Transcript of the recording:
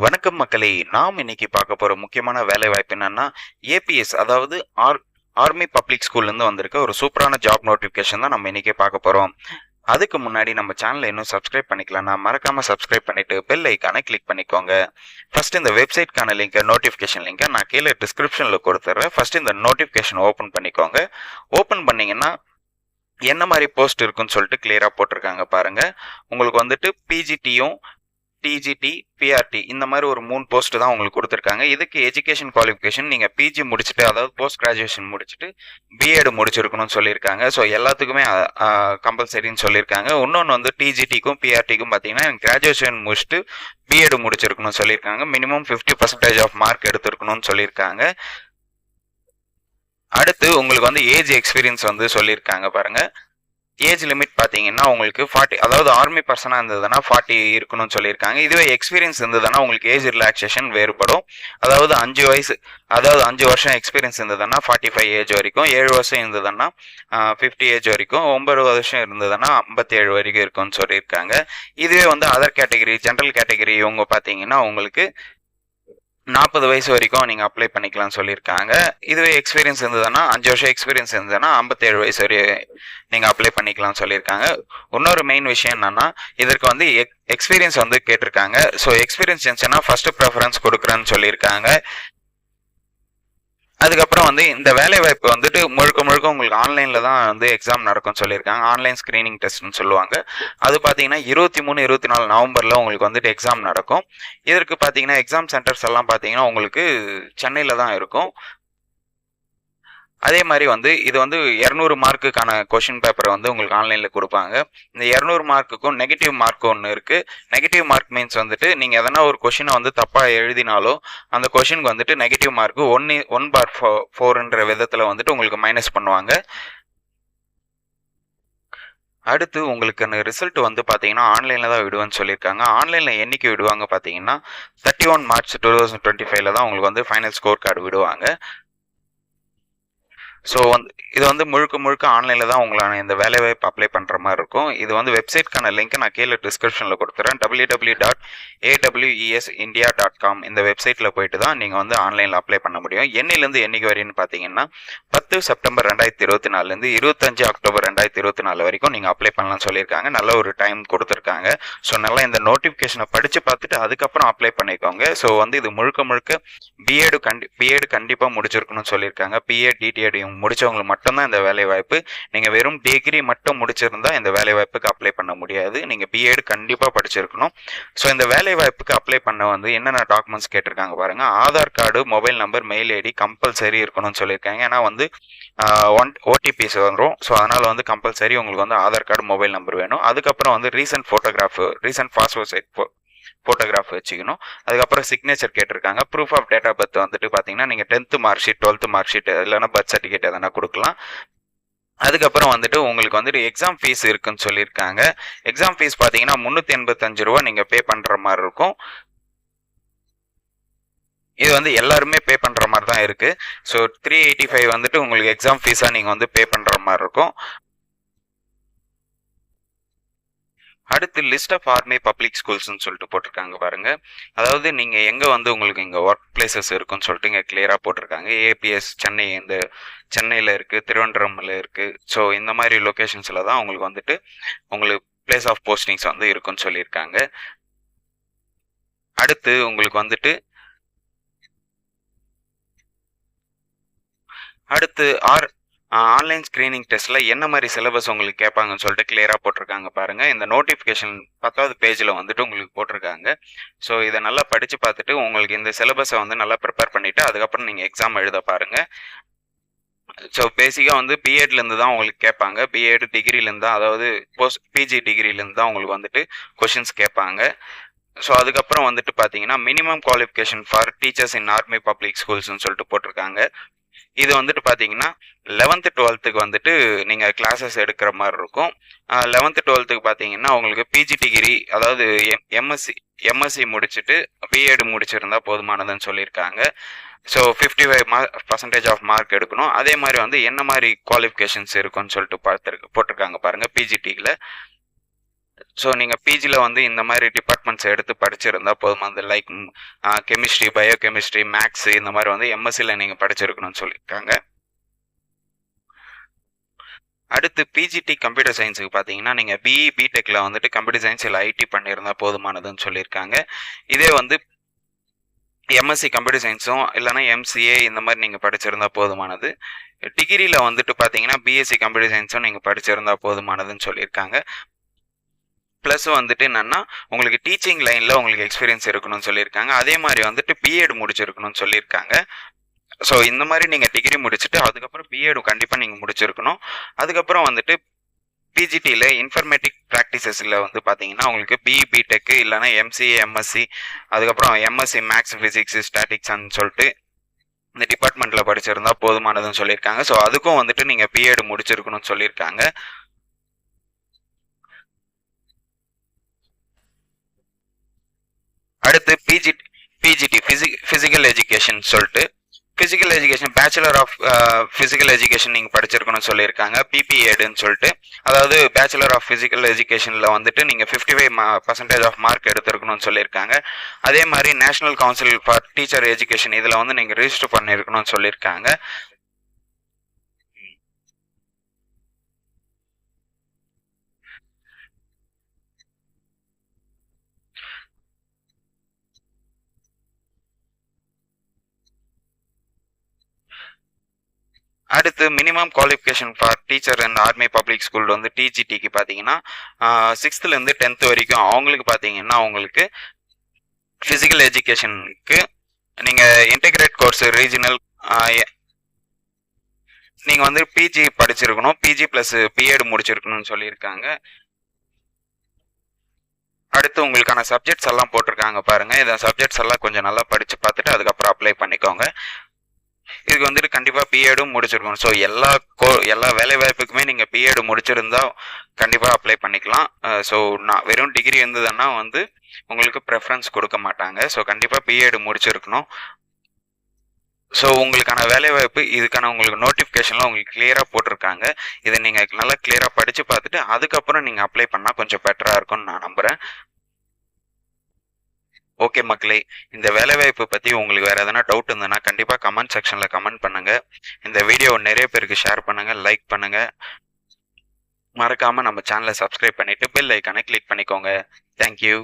வணக்கம் மக்களே! நாம் இன்னைக்கு பார்க்க போற முக்கியமான வேலைவாய்ப்பு என்னன்னா, ஏபிஎஸ் அதாவது ஆர்மி பப்ளிக் ஸ்கூல்லேருந்து வந்திருக்க ஒரு சூப்பரான ஜாப் நோட்டிஃபிகேஷன் தான் நம்ம இன்னைக்கு பார்க்க போறோம். அதுக்கு முன்னாடி நம்ம சேனலை இன்னும் சப்ஸ்கிரைப் பண்ணிக்கலன்னா, மறக்காம சப்ஸ்கிரைப் பண்ணிட்டு பெல் ஐகானை கிளிக் பண்ணிக்கோங்க. ஃபர்ஸ்ட் இந்த வெப்சைட்க்கான லிங்க், நோட்டிஃபிகேஷன் லிங்கை நான் கீழே டிஸ்கிரிப்ஷனில் கொடுத்துட்றேன். ஃபர்ஸ்ட் இந்த நோட்டிஃபிகேஷன் ஓப்பன் பண்ணிக்கோங்க. ஓப்பன் பண்ணீங்கன்னா என்ன மாதிரி போஸ்ட் இருக்குன்னு சொல்லிட்டு கிளியரா போட்டிருக்காங்க பாருங்க. உங்களுக்கு வந்துட்டு பிஜிடியும் டிஜிடி, பிஆர்டி இந்த மாதிரி ஒரு 3 போஸ்ட் தான் உங்களுக்கு கொடுத்துருக்காங்க. இதுக்கு எஜுகேஷன் குவாலிஃபிகேஷன் நீங்கள் பிஜி முடிச்சுட்டு, அதாவது போஸ்ட் கிராஜுவேஷன் முடிச்சுட்டு பிஎட் முடிச்சிருக்கணும்னு சொல்லியிருக்காங்க. ஸோ எல்லாத்துக்குமே கம்பல்சரின்னு சொல்லியிருக்காங்க. இன்னொன்று வந்து டிஜிடிக்கும் பிஆர்டிக்கும் பார்த்தீங்கன்னா கிராஜுவேஷன் முடிச்சுட்டு பிஎட் முடிச்சிருக்கணும்னு சொல்லியிருக்காங்க. மினிமம் 50% ஆஃப் மார்க் எடுத்திருக்கணும்னு சொல்லியிருக்காங்க. அடுத்து உங்களுக்கு வந்து ஏஜ் எக்ஸ்பீரியன்ஸ் வந்து சொல்லியிருக்காங்க பாருங்க. ஏஜ் லிமிட் பார்த்தீங்கன்னா உங்களுக்கு 40, அதாவது ஆர்மி பர்சனாக இருந்ததுன்னா 40 இருக்கணும்னு சொல்லியிருக்காங்க. இதுவே எக்ஸ்பீரியன்ஸ் இருந்ததுன்னா உங்களுக்கு ஏஜ் ரிலாக்ஸேஷன் வேறுபடும். அதாவது 5 வருஷம் எக்ஸ்பீரியன்ஸ் இருந்ததுன்னா 45 ஏஜ் வரைக்கும், 7 வருஷம் இருந்ததுன்னா 50 ஏஜ் வரைக்கும், 9 வருஷம் இருந்ததுன்னா 57 வரைக்கும் இருக்கும்னு சொல்லியிருக்காங்க. இதுவே வந்து அதர் கேட்டகரி, ஜென்ரல் கேட்டகரி இவங்க பார்த்தீங்கன்னா உங்களுக்கு 40 வயசு வரைக்கும் நீங்கள் அப்ளை பண்ணிக்கலாம்னு சொல்லியிருக்காங்க. இதுவே எக்ஸ்பீரியன்ஸ் இருந்ததுன்னா 5 வருஷம் எக்ஸ்பீரியன்ஸ் இருந்ததுன்னா 57 வயசு வரை நீங்கள் அப்ளை பண்ணிக்கலாம்னு சொல்லியிருக்காங்க. இன்னொரு மெயின் விஷயம் என்னன்னா, இதற்கு வந்து எக்ஸ்பீரியன்ஸ் வந்து கேட்டிருக்காங்க. ஸோ எக்ஸ்பீரியன்ஸ் இருந்துச்சுன்னா ஃபர்ஸ்ட் ப்ரெஃபரன்ஸ் கொடுக்குறேன்னு சொல்லியிருக்காங்க. அதுக்கப்புறம் வந்து இந்த வேலை வாய்ப்பு வந்துட்டு முழுக்க உங்களுக்கு ஆன்லைனில் தான் வந்து எக்ஸாம் நடக்கும்னு சொல்லியிருக்காங்க. ஆன்லைன் ஸ்க்ரீனிங் டெஸ்ட்னு சொல்லுவாங்க. அது பார்த்தீங்கன்னா 23, 24 நவம்பரில் உங்களுக்கு வந்துட்டு எக்ஸாம் நடக்கும். இதற்கு பார்த்தீங்கன்னா எக்ஸாம் சென்டர்ஸ் எல்லாம் பார்த்தீங்கன்னா உங்களுக்கு சென்னையில் தான் இருக்கும். அதே மாதிரி வந்து இது வந்து 200 மார்க்குக்கான கொஷின் பேப்பரை வந்து உங்களுக்கு ஆன்லைனில் கொடுப்பாங்க. இந்த 200 மார்க்குக்கும் நெகட்டிவ் மார்க் ஒன்று இருக்குது. நெகட்டிவ் மார்க் மீன்ஸ் வந்துட்டு நீங்கள் எதனா ஒரு கொஷினை வந்து தப்பாக எழுதினாலோ அந்த கொஷினுக்கு வந்துட்டு நெகட்டிவ் மார்க்கு 1/4ன்ற விதத்தில் வந்துட்டு உங்களுக்கு மைனஸ் பண்ணுவாங்க. அடுத்து உங்களுக்கு ரிசல்ட் வந்து பார்த்தீங்கன்னா ஆன்லைனில் தான் விடுவேன்னு சொல்லியிருக்காங்க. ஆன்லைனில் என்னைக்கு விடுவாங்க பார்த்தீங்கன்னா 31 மார்ச் 2025 தான் உங்களுக்கு வந்து ஃபைனல் ஸ்கோர் கார்டு விடுவாங்க. ஸோ வந்து இது வந்து முழுக்க ஆன்லைனில் தான் உங்களான இந்த வேலைவாய்ப்பு அப்ளை பண்ணுற மாதிரி இருக்கும். இது வந்து வெப்சைட்க்கான லிங்க்கை நான் கீழே டிஸ்கிரிப்ஷனில் கொடுத்துறேன். www.awindia.com இந்த வெப்சைட்டில் போயிட்டு தான் நீங்கள் வந்து ஆன்லைனில் அப்ளை பண்ண முடியும். என்னையிலேருந்து என்னைக்கு வரைன்னு பார்த்தீங்கன்னா 10 செப்டம்பர் 2024 25 அக்டோபர் 2024 வரைக்கும் நீங்கள் அப்ளை பண்ணலாம்னு சொல்லியிருக்காங்க. நல்ல ஒரு டைம் கொடுத்துருக்காங்க. ஸோ நல்லா இந்த நோட்டிஃபிகேஷனை படித்து பார்த்துட்டு அதுக்கப்புறம் அப்ளை பண்ணிக்கோங்க. ஸோ வந்து இது முழுக்க பிஎட் கண்டிப்பாக முடிச்சிருக்கணும்னு சொல்லியிருக்காங்க. பிஎட், டிடிஎட் முடிச்சவங்களுக்கு மட்டும்தான் இந்த வேலை வாய்ப்பு. நீங்கள் வெறும் டிகிரி மட்டும் முடிச்சிருந்தா இந்த வேலை வாய்ப்புக்கு அப்ளை பண்ண முடியாது. நீங்கள் பிஎட் கண்டிப்பாக படிச்சிருக்கணும். ஸோ இந்த வேலை வாய்ப்புக்கு அப்ளை பண்ண வந்து என்னென்ன டாக்குமெண்ட்ஸ் கேட்டிருக்காங்க பாருங்க. Aadhaar card, mobile number, mail ID compulsory இருக்கணும்னு சொல்லியிருக்காங்க. ஏன்னா வந்து ஓடிபிஸ் வரும். ஸோ அதனால வந்து கம்பல்சரி உங்களுக்கு வந்து ஆதார் கார்டு, மொபைல் நம்பர் வேணும். அதுக்கப்புறம் வந்து ரீசன்ட் பாஸ்போர்ட் சைட் ஃபோட்டோகிராஃப் வச்சுக்கணும். அதுக்கப்புறம் சிக்னேச்சர் கேட்டிருக்காங்க. Proof of date of birth வந்துட்டு பார்த்தீங்கன்னா நீங்கள் 10th mark sheet, 12th mark sheet இல்லைன்னா பர்த் சர்டிஃபிகேட் எதனா கொடுக்கலாம். அதுக்கப்புறம் வந்துட்டு உங்களுக்கு வந்துட்டு எக்ஸாம் ஃபீஸ் இருக்குன்னு சொல்லியிருக்காங்க. எக்ஸாம் ஃபீஸ் பார்த்தீங்கன்னா 385 ரூபா நீங்கள் பே பண்ணுற மாதிரி இருக்கும். இது வந்து எல்லாருமே பே பண்ணுற மாதிரி தான் இருக்குது. ஸோ 385 வந்துட்டு உங்களுக்கு எக்ஸாம் ஃபீஸாக நீங்கள் வந்து பே பண்ணுற மாதிரி இருக்கும். அடுத்து லிஸ்ட் ஆஃப் ஆர்மி பப்ளிக் ஸ்கூல்ஸ்ன்னு சொல்லிட்டு போட்டிருக்காங்க பாருங்க. அதாவது நீங்கள் எங்கே வந்து உங்களுக்கு இங்கே ஒர்க் பிளேசஸ் இருக்குன்னு சொல்லிட்டு இங்கே கிளியராக போட்டிருக்காங்க. ஏபிஎஸ் சென்னை, இந்த சென்னையில் இருக்குது, திருவனந்தபுரமில் இருக்குது. ஸோ இந்த மாதிரி லொக்கேஷன்ஸில் தான் உங்களுக்கு வந்துட்டு உங்களுக்கு பிளேஸ் ஆஃப் போஸ்டிங்ஸ் வந்து இருக்குன்னு சொல்லியிருக்காங்க. அடுத்து உங்களுக்கு வந்துட்டு ஆன்லைன் ஸ்க்ரீனிங் டெஸ்ட்டில் என்ன மாதிரி சிலபஸ் உங்களுக்கு கேட்பாங்கன்னு சொல்லிட்டு கிளியராக போட்டிருக்காங்க பாருங்கள். இந்த நோட்டிஃபிகேஷன் 10வது பேஜில் வந்துட்டு உங்களுக்கு போட்டிருக்காங்க. ஸோ இதை நல்லா படித்து பார்த்துட்டு உங்களுக்கு இந்த சிலபஸை வந்து நல்லா ப்ரிப்பேர் பண்ணிவிட்டு அதுக்கப்புறம் நீங்கள் எக்ஸாம் எழுத பாருங்கள். ஸோ பேசிக்காக வந்து பிஎட்லேருந்து தான் உங்களுக்கு கேட்பாங்க. பிஎட் டிகிரிலேருந்து தான், அதாவது பிஜி டிகிரிலேருந்து தான் உங்களுக்கு வந்துட்டு கொஷின்ஸ் கேட்பாங்க. ஸோ அதுக்கப்புறம் வந்துட்டு பார்த்தீங்கன்னா minimum qualification for teachers in army public ஸ்கூல்ஸ்ன்னு சொல்லிட்டு போட்டிருக்காங்க. இது வந்துட்டு பார்த்தீங்கன்னா 11th 12th வந்துட்டு நீங்கள் கிளாஸஸ் எடுக்கிற மாதிரி இருக்கும். 11th 12th பார்த்தீங்கன்னா உங்களுக்கு பிஜி டிகிரி, அதாவது எம்எஸ்சி முடிச்சுட்டு பிஎட் முடிச்சிருந்தா போதுமானதுன்னு சொல்லியிருக்காங்க. ஸோ 55% ஆஃப் மார்க் எடுக்கணும். அதே மாதிரி வந்து என்ன மாதிரி குவாலிஃபிகேஷன்ஸ் இருக்குன்னு சொல்லிட்டு போட்டிருக்காங்க பாருங்கள் பிஜிடியில். ஸோ நீங்கள் பிஜியில் வந்து இந்த மாதிரி டிபார்ட்மெண்ட்ஸ் எடுத்து படிச்சிருந்தா போதுமானது. லைக் கெமிஸ்ட்ரி, பயோகெமிஸ்ட்ரி, மேக்ஸ் இந்த மாதிரி வந்து எம்எஸ்சியில் நீங்கள் படிச்சிருக்கணும்னு சொல்லியிருக்காங்க. அடுத்து பிஜிடி கம்ப்யூட்டர் சயின்ஸுக்கு பார்த்தீங்கன்னா நீங்கள் பிஇ பிடெக்கில் வந்துட்டு கம்ப்யூட்டர் சயின்ஸ் இல்லை ஐடி பண்ணியிருந்தா போதுமானதுன்னு சொல்லியிருக்காங்க. இதே வந்து எம்எஸ்சி கம்ப்யூட்டர் சயின்ஸும் இல்லைனா எம்சிஏ இந்த மாதிரி நீங்கள் படிச்சிருந்தா போதுமானது. டிகிரியில் வந்துட்டு பார்த்தீங்கன்னா பிஎஸ்சி கம்ப்யூட்டர் சயின்ஸும் நீங்கள் படிச்சிருந்தா போதுமானதுன்னு சொல்லியிருக்காங்க. ப்ளஸ் வந்துட்டு என்னென்னா உங்களுக்கு டீச்சிங் லைனில் உங்களுக்கு எக்ஸ்பீரியன்ஸ் இருக்கணும்னு சொல்லியிருக்காங்க. அதே மாதிரி வந்துட்டு பிஎட் முடிச்சிருக்கணும்னு சொல்லியிருக்காங்க. ஸோ இந்த மாதிரி நீங்கள் டிகிரி முடிச்சுட்டு அதுக்கப்புறம் பிஎட் கண்டிப்பாக நீங்கள் முடிச்சிருக்கணும். அதுக்கப்புறம் வந்துட்டு பிஜிடியில் இன்ஃபர்மேட்டிக் ப்ராக்டிசஸில் வந்து பார்த்தீங்கன்னா உங்களுக்கு பிஇ பிடெக்கு இல்லைனா எம்சிஏ எம்எஸ்சி அதுக்கப்புறம் எம்எஸ்சி மேக்ஸ் ஃபிசிக்ஸ் ஸ்டாட்டிக்ஸ்ன்னு சொல்லிட்டு இந்த டிபார்ட்மெண்ட்டில் படிச்சிருந்தா போதுமானதுன்னு சொல்லியிருக்காங்க. ஸோ அதுக்கும் வந்துட்டு நீங்கள் பிஎட் முடிச்சிருக்கணும்னு சொல்லியிருக்காங்க. அடுத்து பிஜிடி ஃபிசிக்கல் எஜுகேஷன் சொல்லிட்டு physical education bachelor of physical education நீங்கள் படிச்சிருக்கணும்னு சொல்லியிருக்காங்க. பிபிஎட்னு சொல்லிட்டு அதாவது பேச்சுலர் ஆஃப் ஃபிசிக்கல் எஜுகேஷனில் வந்துட்டு நீங்கள் 55% ஆஃப் மார்க் எடுத்திருக்கணும்னு சொல்லியிருக்காங்க. அதே மாதிரி national council for teacher education இதில் வந்து நீங்கள் ரிஜிஸ்டர் பண்ணியிருக்கணும்னு சொல்லியிருக்காங்க. அடுத்து minimum qualification for teacher and army public school வந்து டிஜிடிக்கு பார்த்தீங்கன்னா 6th-லேருந்து 10th வரைக்கும் அவங்களுக்கு பார்த்தீங்கன்னா உங்களுக்கு ஃபிசிக்கல் எஜுகேஷனுக்கு நீங்கள் இன்டெகிரேட் கோர்ஸ் ரீஜனல் நீங்கள் வந்து பிஜி படிச்சிருக்கணும். பிஜி ப்ளஸ் பிஎட் முடிச்சிருக்கணும்னு சொல்லியிருக்காங்க. அடுத்து உங்களுக்கான சப்ஜெக்ட்ஸ் எல்லாம் போட்டிருக்காங்க பாருங்கள். இந்த சப்ஜெக்ட்ஸ் எல்லாம் கொஞ்சம் நல்லா படித்து பார்த்துட்டு அதுக்கப்புறம் அப்ளை பண்ணிக்கோங்க. இதுக்கு வந்துட்டு கண்டிப்பாக பிஎடும் முடிச்சிருக்கணும். ஸோ எல்லா வேலை வாய்ப்புக்குமே நீங்கள் பிஎட் முடிச்சிருந்தா கண்டிப்பாக அப்ளை பண்ணிக்கலாம். ஸோ நான் வெறும் டிகிரி இருந்ததுன்னா வந்து உங்களுக்கு ப்ரெஃபரன்ஸ் கொடுக்க மாட்டாங்க. ஸோ கண்டிப்பாக பிஎட் முடிச்சிருக்கணும். ஸோ உங்களுக்கான வேலைவாய்ப்பு இதுக்கான உங்களுக்கு நோட்டிஃபிகேஷன்லாம் உங்களுக்கு கிளியராக போட்டிருக்காங்க. இதை நீங்கள் நல்லா கிளியராக படித்து பார்த்துட்டு அதுக்கப்புறம் நீங்கள் அப்ளை பண்ணால் கொஞ்சம் பெட்டராக இருக்கும்னு நான் நம்புகிறேன். ஓகே மக்களே, இந்த வேலைவாய்ப்பு பற்றி உங்களுக்கு வேறு எதனா டவுட் இருந்ததுன்னா கண்டிப்பாக கமெண்ட் செக்ஷனில் கமெண்ட் பண்ணுங்கள். இந்த வீடியோவை நிறைய பேருக்கு ஷேர் பண்ணுங்கள், லைக் பண்ணுங்கள். மறக்காமல் நம்ம சேனலை சப்ஸ்கிரைப் பண்ணிவிட்டு பெல் ஐக்கானை கிளிக் பண்ணிக்கோங்க. தேங்க்யூ.